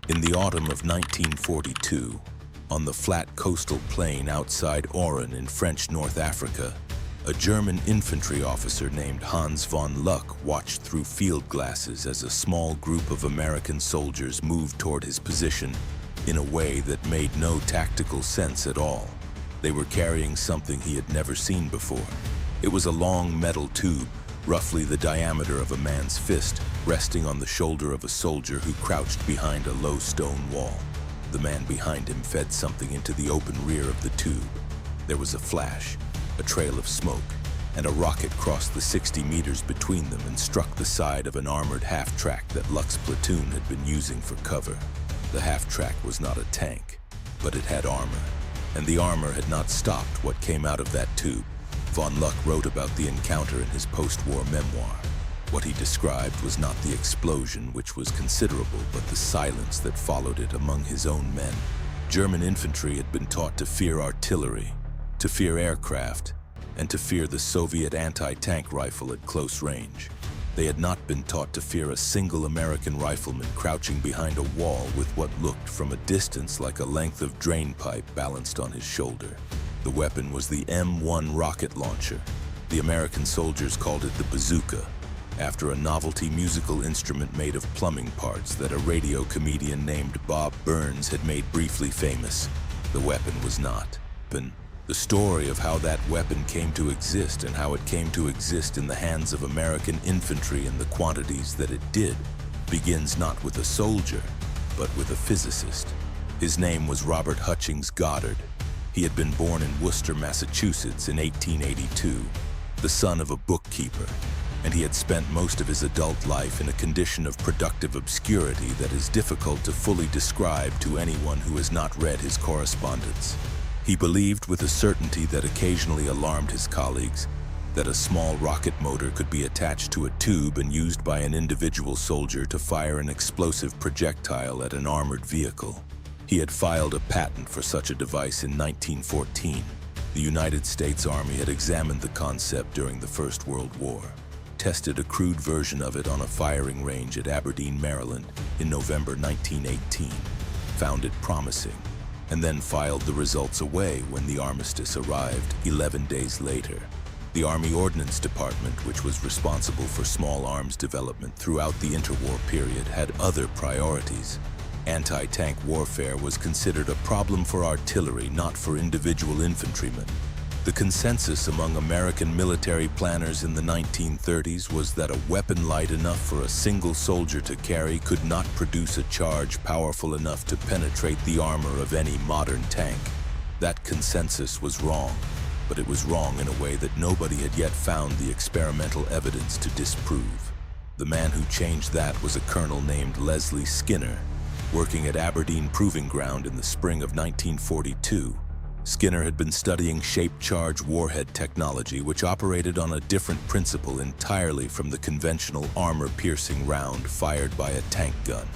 In the autumn of 1942, on the flat coastal plain outside Oran in French North Africa, a German infantry officer named Hans von Luck watched through field glasses as a small group of American soldiers moved toward his position in a way that made no tactical sense at all. They were carrying something he had never seen before. It was a long metal tube, roughly the diameter of a man's fist, resting on the shoulder of a soldier who crouched behind a low stone wall. The man behind him fed something into the open rear of the tube. There was a flash, a trail of smoke, and a rocket crossed the 60 meters between them and struck the side of an armored half-track that Luck's platoon had been using for cover. The half-track was not a tank, but it had armor, and the armor had not stopped what came out of that tube. Von Luck wrote about the encounter in his post-war memoir. What he described was not the explosion, which was considerable, but the silence that followed it among his own men. German infantry had been taught to fear artillery, to fear aircraft, and to fear the Soviet anti-tank rifle at close range. They had not been taught to fear a single American rifleman crouching behind a wall with what looked from a distance like a length of drainpipe balanced on his shoulder. The weapon was the M1 rocket launcher. The American soldiers called it the bazooka, after a novelty musical instrument made of plumbing parts that a radio comedian named Bob Burns had made briefly famous. The weapon was not. The story of how that weapon came to exist and how it came to exist in the hands of American infantry in the quantities that it did begins not with a soldier, but with a physicist. His name was Robert Goddard. He had been born in Worcester, Massachusetts in 1882, the son of a bookkeeper, and he had spent most of his adult life in a condition of productive obscurity that is difficult to fully describe to anyone who has not read his correspondence. He believed with a certainty that occasionally alarmed his colleagues that a small rocket motor could be attached to a tube and used by an individual soldier to fire an explosive projectile at an armored vehicle. He had filed a patent for such a device in 1914. The United States Army had examined the concept during the First World War, tested a crude version of it on a firing range at Aberdeen, Maryland in November 1918, found it promising, and then filed the results away when the armistice arrived 11 days later. The Army Ordnance Department, which was responsible for small arms development throughout the interwar period, had other priorities. Anti-tank warfare was considered a problem for artillery, not for individual infantrymen. The consensus among American military planners in the 1930s was that a weapon light enough for a single soldier to carry could not produce a charge powerful enough to penetrate the armor of any modern tank. That consensus was wrong, but it was wrong in a way that nobody had yet found the experimental evidence to disprove. The man who changed that was a colonel named Leslie Skinner, working at Aberdeen Proving Ground in the spring of 1942. Skinner had been studying shaped charge warhead technology, which operated on a different principle entirely from the conventional armor-piercing round fired by a tank gun.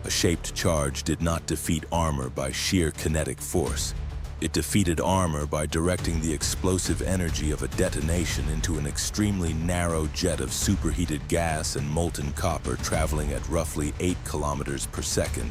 A shaped charge did not defeat armor by sheer kinetic force. It defeated armor by directing the explosive energy of a detonation into an extremely narrow jet of superheated gas and molten copper traveling at roughly 8 kilometers per second,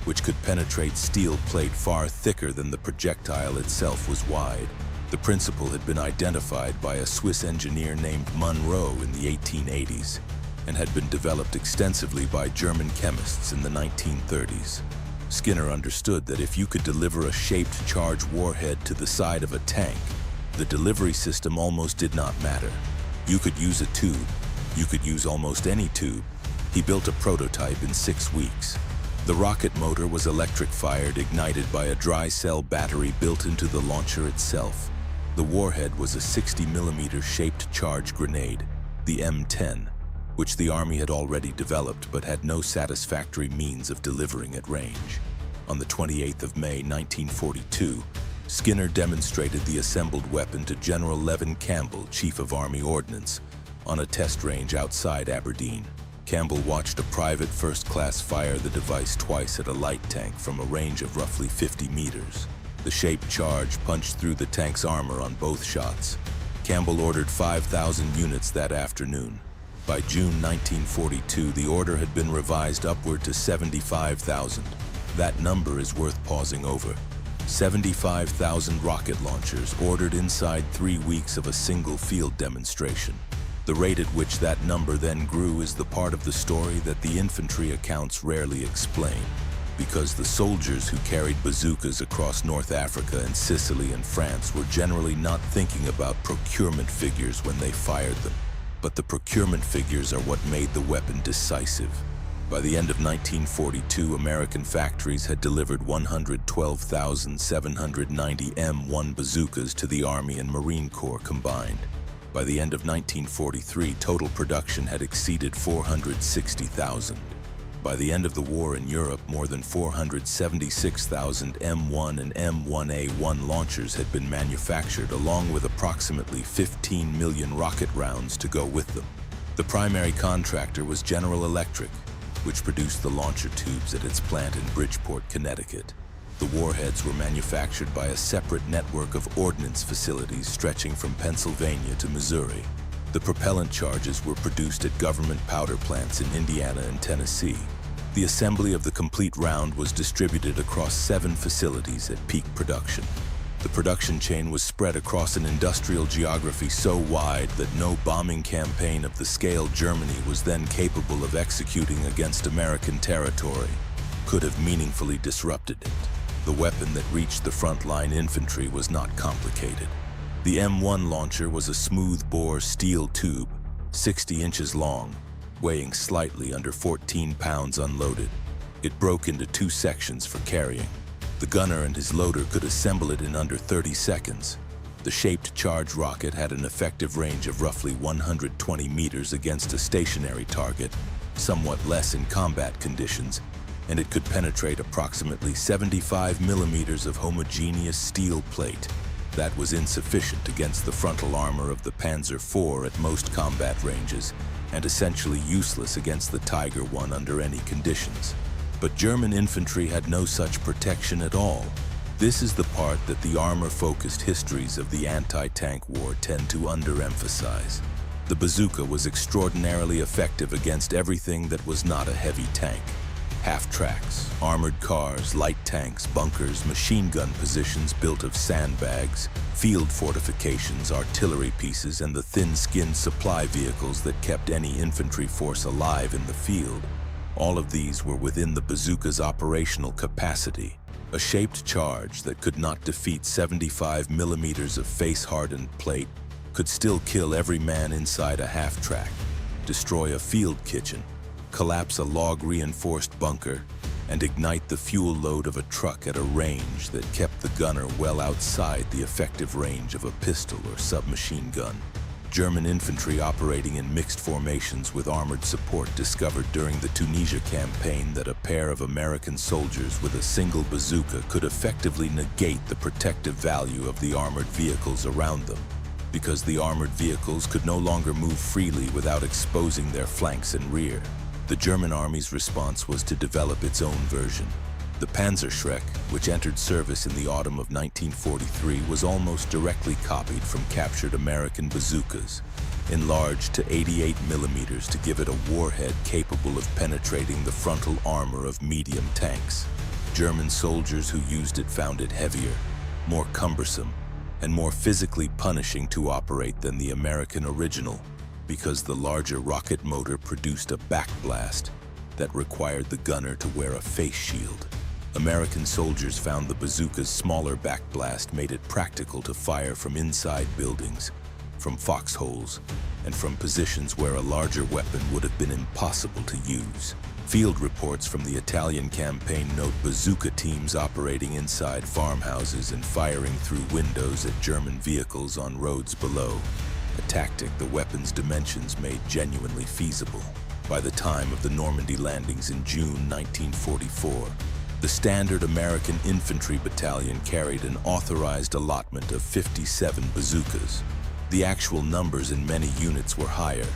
which could penetrate steel plate far thicker than the projectile itself was wide. The principle had been identified by a Swiss engineer named Monroe in the 1880s and had been developed extensively by German chemists in the 1930s. Skinner understood that if you could deliver a shaped charge warhead to the side of a tank, the delivery system almost did not matter. You could use a tube. You could use almost any tube. He built a prototype in 6 weeks. The rocket motor was electric-fired, ignited by a dry cell battery built into the launcher itself. The warhead was a 60mm shaped charge grenade, the M10, which the Army had already developed but had no satisfactory means of delivering at range. On the 28th of May 1942, Skinner demonstrated the assembled weapon to General Levin Campbell, Chief of Army Ordnance, on a test range outside Aberdeen. Campbell watched a private first-class fire the device twice at a light tank from a range of roughly 50 meters. The shaped charge punched through the tank's armor on both shots. Campbell ordered 5,000 units that afternoon. By June 1942, the order had been revised upward to 75,000. that number is worth pausing over. 75,000 rocket launchers ordered inside 3 weeks of a single field demonstration. The rate at which that number then grew is the part of the story that the infantry accounts rarely explain, because the soldiers who carried bazookas across North Africa and Sicily and France were generally not thinking about procurement figures when they fired them. But the procurement figures are what made the weapon decisive. By the end of 1942, American factories had delivered 112,790 M1 bazookas to the Army and Marine Corps combined. By the end of 1943, total production had exceeded 460,000. By the end of the war in Europe, more than 476,000 M1 and M1A1 launchers had been manufactured, along with approximately 15 million rocket rounds to go with them. The primary contractor was General Electric, which produced the launcher tubes at its plant in Bridgeport, Connecticut. The warheads were manufactured by a separate network of ordnance facilities stretching from Pennsylvania to Missouri. The propellant charges were produced at government powder plants in Indiana and Tennessee. The assembly of the complete round was distributed across 7 facilities at peak production. The production chain was spread across an industrial geography so wide that no bombing campaign of the scale Germany was then capable of executing against American territory could have meaningfully disrupted it. The weapon that reached the frontline infantry was not complicated. The M1 launcher was a smooth-bore steel tube, 60 inches long, weighing slightly under 14 pounds unloaded. It broke into 2 sections for carrying. The gunner and his loader could assemble it in under 30 seconds. The shaped charge rocket had an effective range of roughly 120 meters against a stationary target, somewhat less in combat conditions, and it could penetrate approximately 75 millimeters of homogeneous steel plate. That was insufficient against the frontal armor of the Panzer IV at most combat ranges, and essentially useless against the Tiger I under any conditions. But German infantry had no such protection at all. This is the part that the armor-focused histories of the anti-tank war tend to underemphasize. The bazooka was extraordinarily effective against everything that was not a heavy tank. Half-tracks, armored cars, light tanks, bunkers, machine gun positions built of sandbags, field fortifications, artillery pieces, and the thin-skinned supply vehicles that kept any infantry force alive in the field. All of these were within the bazooka's operational capacity. A shaped charge that could not defeat 75 millimeters of face-hardened plate could still kill every man inside a half-track, destroy a field kitchen, collapse a log-reinforced bunker, and ignite the fuel load of a truck at a range that kept the gunner well outside the effective range of a pistol or submachine gun. German infantry operating in mixed formations with armored support discovered during the Tunisia campaign that a pair of American soldiers with a single bazooka could effectively negate the protective value of the armored vehicles around them, because the armored vehicles could no longer move freely without exposing their flanks and rear. The German army's response was to develop its own version. The Panzerschreck, which entered service in the autumn of 1943, was almost directly copied from captured American bazookas, enlarged to 88 millimeters to give it a warhead capable of penetrating the frontal armor of medium tanks. German soldiers who used it found it heavier, more cumbersome, and more physically punishing to operate than the American original, because the larger rocket motor produced a backblast that required the gunner to wear a face shield. American soldiers found the bazooka's smaller backblast made it practical to fire from inside buildings, from foxholes, and from positions where a larger weapon would have been impossible to use. Field reports from the Italian campaign note bazooka teams operating inside farmhouses and firing through windows at German vehicles on roads below, a tactic the weapon's dimensions made genuinely feasible. By the time of the Normandy landings in June 1944, the standard American infantry battalion carried an authorized allotment of 57 bazookas. The actual numbers in many units were higher,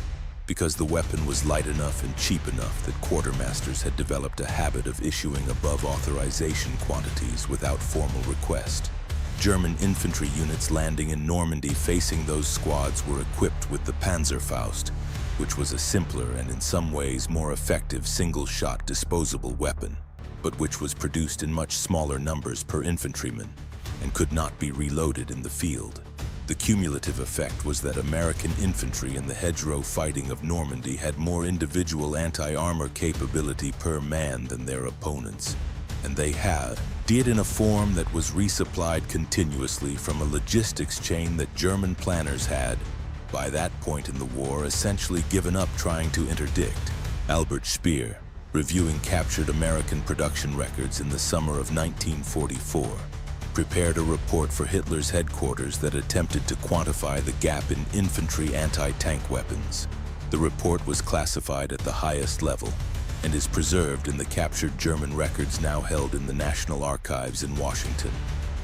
because the weapon was light enough and cheap enough that quartermasters had developed a habit of issuing above authorization quantities without formal request. German infantry units landing in Normandy facing those squads were equipped with the Panzerfaust, which was a simpler and in some ways more effective single-shot disposable weapon. but which was produced in much smaller numbers per infantryman and could not be reloaded in the field. The cumulative effect was that American infantry in the hedgerow fighting of Normandy had more individual anti-armor capability per man than their opponents, and they did in a form that was resupplied continuously from a logistics chain that German planners had, by that point in the war, essentially given up trying to interdict. Albert Speer, reviewing captured American production records in the summer of 1944, prepared a report for Hitler's headquarters that attempted to quantify the gap in infantry anti-tank weapons. The report was classified at the highest level and is preserved in the captured German records now held in the National Archives in Washington.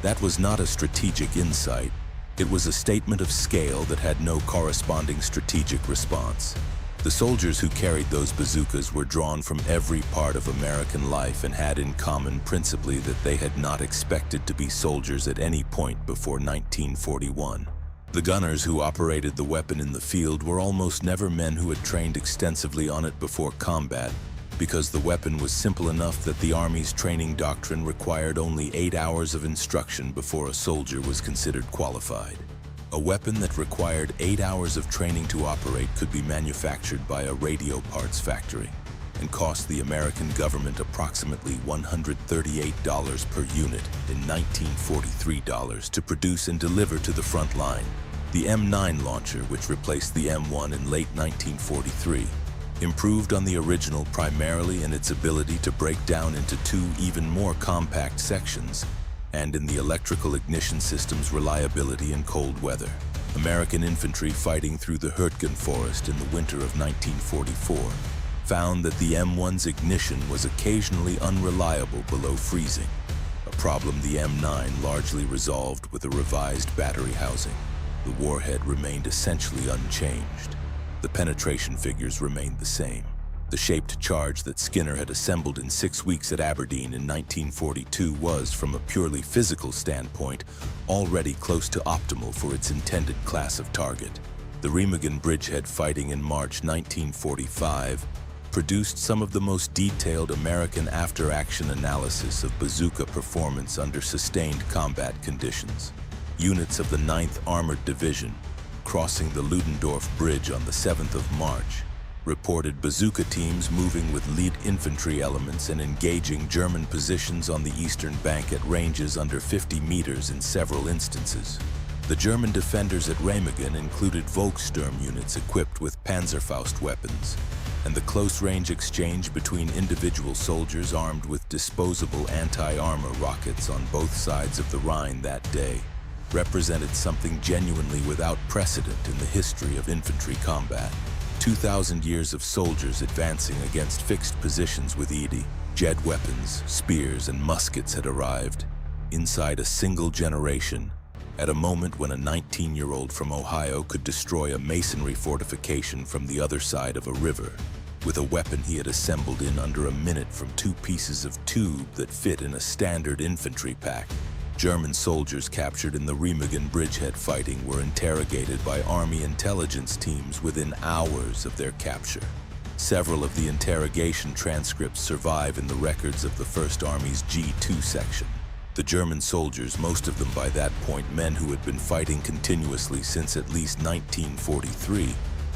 That was not a strategic insight. It was a statement of scale that had no corresponding strategic response. The soldiers who carried those bazookas were drawn from every part of American life and had in common principally that they had not expected to be soldiers at any point before 1941. The gunners who operated the weapon in the field were almost never men who had trained extensively on it before combat, because the weapon was simple enough that the Army's training doctrine required only 8 hours of instruction before a soldier was considered qualified. A weapon that required 8 hours of training to operate could be manufactured by a radio parts factory and cost the American government approximately $138 per unit in 1943 dollars to produce and deliver to the front line. The M9 launcher, which replaced the M1 in late 1943, improved on the original primarily in its ability to break down into two even more compact sections, and in the electrical ignition system's reliability in cold weather. American infantry fighting through the Hurtgen forest in the winter of 1944 found that the M1's ignition was occasionally unreliable below freezing, a problem the M9 largely resolved with a revised battery housing. The warhead remained essentially unchanged. The penetration figures remained the same. The shaped charge that Skinner had assembled in 6 weeks at Aberdeen in 1942 was, from a purely physical standpoint, already close to optimal for its intended class of target. The Remagen bridgehead fighting in March 1945 produced some of the most detailed American after-action analysis of bazooka performance under sustained combat conditions. Units of the 9th Armored Division, crossing the Ludendorff Bridge on the 7th of March, reported bazooka teams moving with lead infantry elements and engaging German positions on the eastern bank at ranges under 50 meters in several instances. The German defenders at Remagen included Volkssturm units equipped with Panzerfaust weapons, and the close-range exchange between individual soldiers armed with disposable anti-armor rockets on both sides of the Rhine that day represented something genuinely without precedent in the history of infantry combat. 2,000 years of soldiers advancing against fixed positions with jet weapons, spears, and muskets had arrived inside a single generation, at a moment when a 19-year-old from Ohio could destroy a masonry fortification from the other side of a river with a weapon he had assembled in under a minute from 2 pieces of tube that fit in a standard infantry pack. German soldiers captured in the Remagen bridgehead fighting were interrogated by Army intelligence teams within hours of their capture. Several of the interrogation transcripts survive in the records of the 1st Army's G2 section. The German soldiers, most of them by that point men who had been fighting continuously since at least 1943,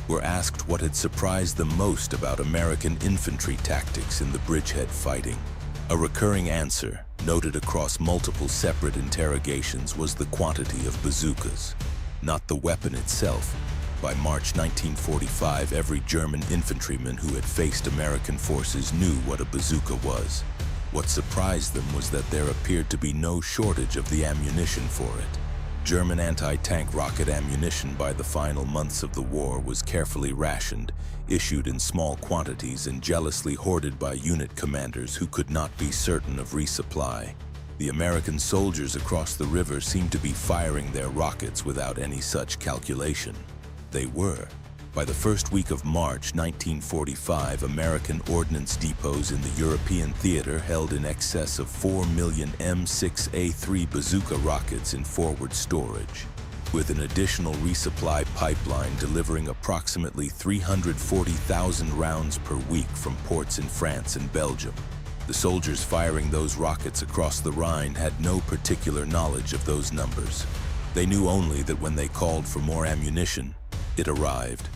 were asked what had surprised them most about American infantry tactics in the bridgehead fighting. A recurring answer, noted across multiple separate interrogations, was the quantity of bazookas, not the weapon itself. By March 1945, every German infantryman who had faced American forces knew what a bazooka was. What surprised them was that there appeared to be no shortage of the ammunition for it. German anti-tank rocket ammunition by the final months of the war was carefully rationed, issued in small quantities and jealously hoarded by unit commanders who could not be certain of resupply. The American soldiers across the river seemed to be firing their rockets without any such calculation. They were. By the first week of March 1945, American ordnance depots in the European theater held in excess of 4 million M6A3 bazooka rockets in forward storage, with an additional resupply pipeline delivering approximately 340,000 rounds per week from ports in France and Belgium. The soldiers firing those rockets across the Rhine had no particular knowledge of those numbers. They knew only that when they called for more ammunition, it arrived.